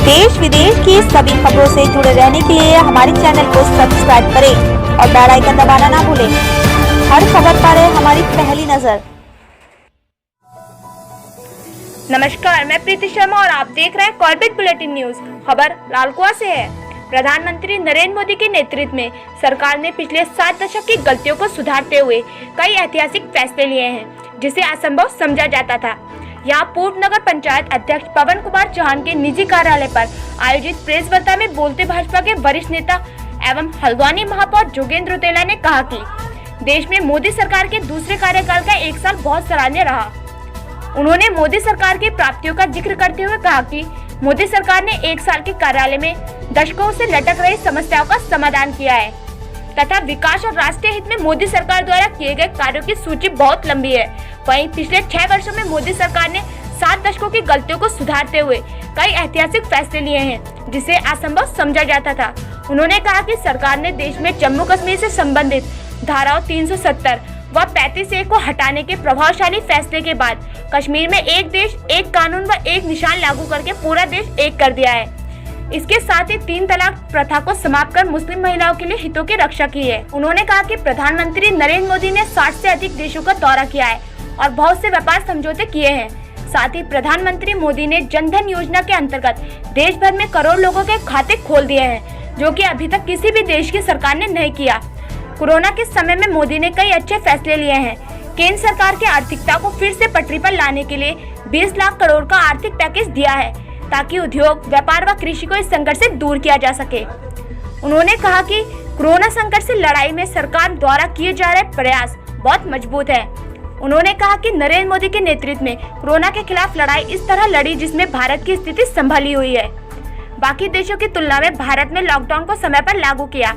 देश विदेश की सभी खबरों से जुड़े रहने के लिए हमारे चैनल को सब्सक्राइब करें और बेल आइकन दबाना ना भूलें। हर खबर पर है हमारी पहली नजर। नमस्कार, मैं प्रीति शर्मा और आप देख रहे हैं कॉर्बेट बुलेटिन न्यूज। खबर लालकुआ से है। प्रधानमंत्री नरेंद्र मोदी के नेतृत्व में सरकार ने पिछले 7 दशक की गलतियों को सुधारते हुए कई ऐतिहासिक फैसले लिए हैं, जिसे असंभव समझा जाता था। यहाँ पूर्व नगर पंचायत अध्यक्ष पवन कुमार चौहान के निजी कार्यालय पर आयोजित प्रेस वार्ता में बोलते भाजपा के वरिष्ठ नेता एवं हल्द्वानी महापौर जोगेंद्र रुतेला ने कहा कि देश में मोदी सरकार के दूसरे कार्यकाल का 1 साल बहुत सराहनीय रहा। उन्होंने मोदी सरकार की प्राप्तियों का जिक्र करते हुए कहा कि मोदी सरकार ने 1 साल के कार्यकाल में दशकों से लटक रही समस्याओं का समाधान किया है तथा विकास और राष्ट्रीय हित में मोदी सरकार द्वारा किए गए कार्यों की सूची बहुत लंबी है। वहीं पिछले 6 वर्षों में मोदी सरकार ने 7 दशकों की गलतियों को सुधारते हुए कई ऐतिहासिक फैसले लिए हैं, जिसे असंभव समझा जाता था। उन्होंने कहा कि सरकार ने देश में जम्मू कश्मीर से संबंधित धाराओं 370 व 35A को हटाने के प्रभावशाली फैसले के बाद कश्मीर में एक देश एक कानून व एक निशान लागू करके पूरा देश एक कर दिया है। इसके साथ ही 3 तलाक प्रथा को समाप्त कर मुस्लिम महिलाओं के लिए हितों की रक्षा की है। उन्होंने कहा कि प्रधानमंत्री नरेंद्र मोदी ने 60 से अधिक देशों का दौरा किया है और बहुत से व्यापार समझौते किए हैं। साथ ही प्रधानमंत्री मोदी ने जनधन योजना के अंतर्गत देश भर में करोड़ लोगों के खाते खोल दिए हैं, जो कि अभी तक किसी भी देश की सरकार ने नहीं किया। कोरोना के समय में मोदी ने कई अच्छे फैसले लिए हैं। केंद्र सरकार की आर्थिकता को फिर से पटरी पर लाने के लिए 20 लाख करोड़ का आर्थिक पैकेज दिया है, ताकि उद्योग, व्यापार व कृषि को इस संकट से दूर किया जा सके। उन्होंने कहा कि कोरोना संकट से लड़ाई में सरकार द्वारा किए जा रहे प्रयास बहुत मजबूत है। उन्होंने कहा कि नरेंद्र मोदी के नेतृत्व में कोरोना के खिलाफ लड़ाई इस तरह लड़ी जिसमें भारत की स्थिति संभली हुई है। बाकी देशों की तुलना में भारत ने लॉकडाउन को समय पर लागू किया।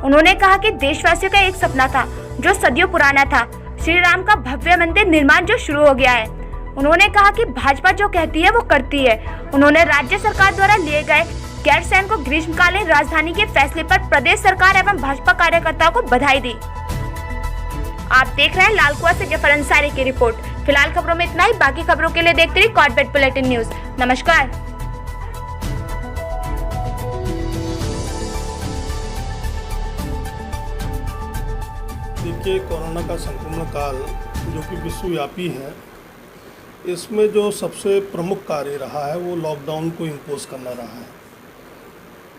उन्होंने कहा कि देशवासियों का एक सपना था जो सदियों पुराना था, श्री राम का भव्य मंदिर निर्माण जो शुरू हो गया है। उन्होंने कहा कि भाजपा जो कहती है वो करती है। उन्होंने राज्य सरकार द्वारा लिए गए गैरसैंण को ग्रीष्मकालीन राजधानी के फैसले पर प्रदेश सरकार एवं भाजपा कार्यकर्ताओं को बधाई दी। आप देख रहे हैं लालकुआ से जफर अंसारी की रिपोर्ट। फिलहाल खबरों में इतना ही। बाकी खबरों के लिए देखते रहिए कॉर्बेट बुलेटिन न्यूज। नमस्कार। देखिए, कोरोना का संक्रमण काल जो कि विश्वव्यापी है, इसमें जो सबसे प्रमुख कार्य रहा है वो लॉकडाउन को इम्पोज करना रहा है।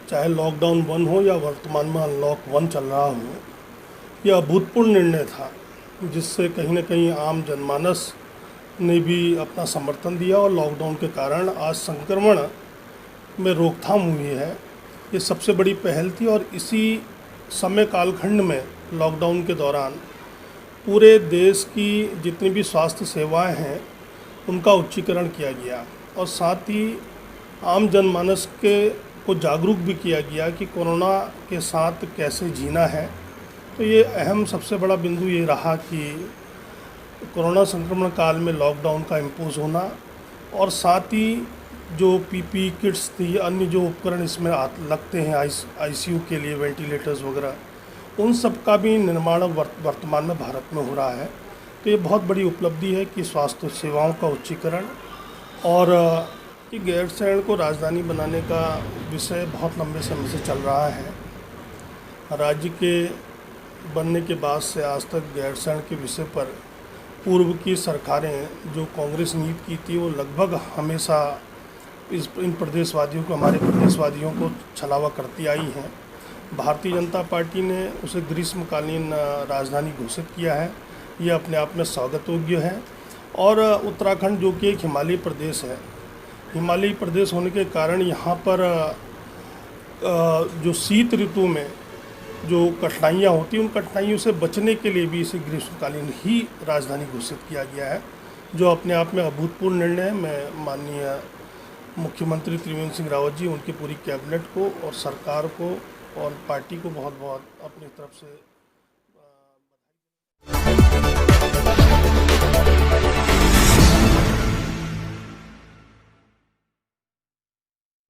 चाहे लॉकडाउन 1 हो या वर्तमान में अनलॉक 1 चल रहा हो, यह अभूतपूर्व निर्णय था, जिससे कहीं न कहीं आम जनमानस ने भी अपना समर्थन दिया और लॉकडाउन के कारण आज संक्रमण में रोकथाम हुई है। ये सबसे बड़ी पहल थी और इसी समय कालखंड में लॉकडाउन के दौरान पूरे देश की जितनी भी स्वास्थ्य सेवाएं हैं उनका उच्चीकरण किया गया और साथ ही आम जनमानस को जागरूक भी किया गया कि कोरोना के साथ कैसे जीना है। तो ये अहम सबसे बड़ा बिंदु ये रहा कि कोरोना संक्रमण काल में लॉकडाउन का इम्पोज होना और साथ ही जो पीपी किट्स थी, अन्य जो उपकरण इसमें लगते हैं आईसीयू के लिए, वेंटिलेटर्स वगैरह, उन सब का भी निर्माण वर्तमान में भारत में हो रहा है। तो ये बहुत बड़ी उपलब्धि है कि स्वास्थ्य सेवाओं का उच्चीकरण और गैरसैंण को राजधानी बनाने का विषय बहुत लंबे समय से चल रहा है। राज्य के बनने के बाद से आज तक गैरसैंण के विषय पर पूर्व की सरकारें जो कांग्रेस नीति की थी वो लगभग हमेशा इन प्रदेशवादियों को, हमारे प्रदेशवादियों को छलावा करती आई हैं। भारतीय जनता पार्टी ने उसे ग्रीष्मकालीन राजधानी घोषित किया है। ये अपने आप में स्वागत योग्य है। और उत्तराखंड जो कि एक हिमालयी प्रदेश है, हिमालयी प्रदेश होने के कारण यहाँ पर जो शीत ऋतु में जो कठिनाइयाँ होती हैं, उन कठिनाइयों से बचने के लिए भी इसे ग्रीष्मकालीन ही राजधानी घोषित किया गया है, जो अपने आप में अभूतपूर्व निर्णय है। मैं माननीय मुख्यमंत्री त्रिवेंद्र सिंह रावत जी, उनकी पूरी कैबिनेट को और सरकार को और पार्टी को बहुत बहुत अपनी तरफ से